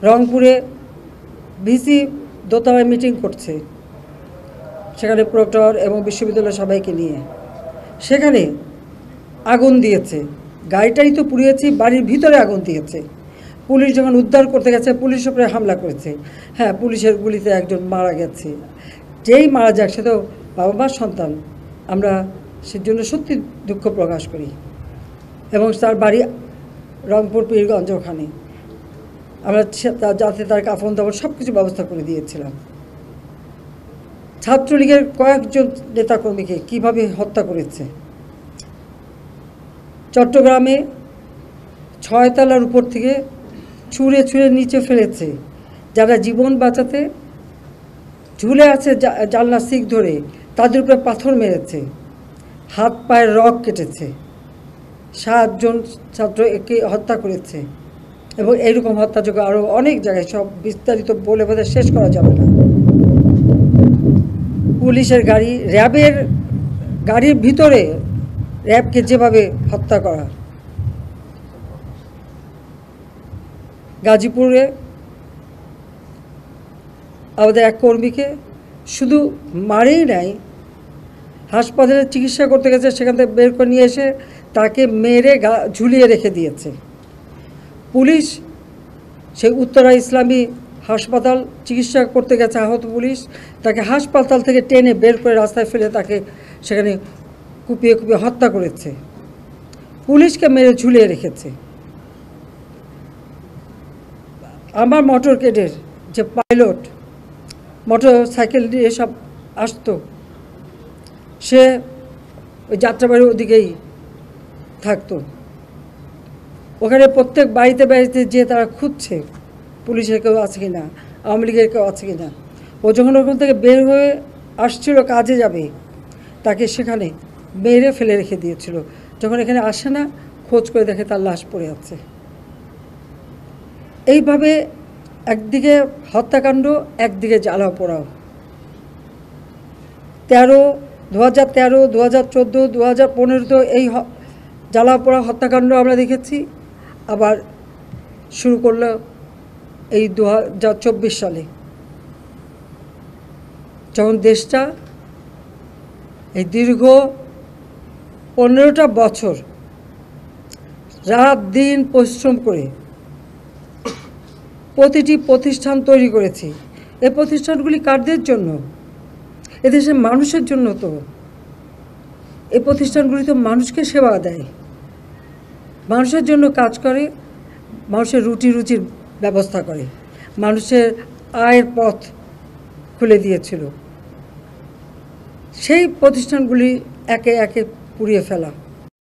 রংপুরে ভিসি দোতলায় মিটিং করছে, সেখানে প্রক্টর এবং বিশ্ববিদ্যালয়ের সবাইকে নিয়ে, সেখানে আগুন দিয়েছে। গাড়িটাই তো পুড়িয়েছে, বাড়ির ভিতরে আগুন দিয়েছে। পুলিশ যখন উদ্ধার করতে গেছে পুলিশের উপরে হামলা করেছে। হ্যাঁ, পুলিশের গুলিতে একজন মারা গেছে। যেই মারা যাক সে তো বাবা মার সন্তান, আমরা সেজন্য সত্যি দুঃখ প্রকাশ করি। এবং তার বাড়ি রংপুর পীরগঞ্জ, ওখানে আমরা যাতে তার কাফন দাফন সব কিছু ব্যবস্থা করে দিয়েছিলাম। ছাত্রলীগের কয়েকজন নেতাকর্মীকে কিভাবে হত্যা করেছে। চট্টগ্রামে 6 তলার উপর থেকে ছুঁড়ে ছুঁড়ে নিচে ফেলেছে। যারা জীবন বাঁচাতে ঝুলে আছে জানলা সিক ধরে, তাদের উপরে পাথর মেরেছে, হাত পায়ের রগ কেটেছে, 7 জন ছাত্রকে হত্যা করেছে। এবং এইরকম হত্যাযোগ্য আরও অনেক জায়গায়, সব বিস্তারিত বলে বোধহয় শেষ করা যাবে না। পুলিশের গাড়ি, র্যাবের গাড়ির ভিতরে র্যাবকে যেভাবে হত্যা করা। গাজীপুরে আমাদের এক কর্মীকে শুধু মারেই নাই, হাসপাতালে চিকিৎসা করতে গেছে, সেখান থেকে বের করে নিয়ে এসে তাকে মেরে ঝুলিয়ে রেখে দিয়েছে পুলিশ। সেই উত্তরা ইসলামী হাসপাতাল চিকিৎসা করতে গেছে আহত পুলিশ, তাকে হাসপাতাল থেকে টেনে বের করে রাস্তায় ফেলে তাকে সেখানে কুপিয়ে কুপিয়ে হত্যা করেছে, পুলিশকে মেরে ঝুলিয়ে রেখেছে। আমার মোটর কেডের যে পাইলট মোটর সাইকেল দিয়ে সব আসতো, সে ওই যাত্রাবাড়ির ওদিকেই থাকতো। ওখানে প্রত্যেক বাড়িতে বাড়িতে যে তারা খুঁজছে পুলিশের কেউ আছে কি না, আওয়ামী লীগের কেউ আছে কি না। ও যখন ওখান থেকে বের হয়ে আসছিল কাজে যাবে, তাকে সেখানে মেরে ফেলে রেখে দিয়েছিল। যখন এখানে আসে না, খোঁজ করে দেখে তার লাশ পড়ে আছে। এইভাবে একদিকে হত্যাকাণ্ড, একদিকে জ্বালাও পোড়াও। 2013, 2014, 2015 এই জ্বালাও পোড়া হত্যাকাণ্ড আমরা দেখেছি। আবার শুরু করলো এই 2024 সালে, যখন দেশটা এই দীর্ঘ 15টা বছর রাত দিন পরিশ্রম করে প্রতিটি প্রতিষ্ঠান তৈরি করেছি। এই প্রতিষ্ঠানগুলি কাদের জন্য? এদেশের মানুষের জন্য। তো এই প্রতিষ্ঠানগুলি তো মানুষকে সেবা দেয়, মানুষের জন্য কাজ করে, মানুষের রুজির ব্যবস্থা করে, মানুষের আয়ের পথ খুলে দিয়েছিল। সেই প্রতিষ্ঠানগুলি একে একে পুড়িয়ে ফেলা।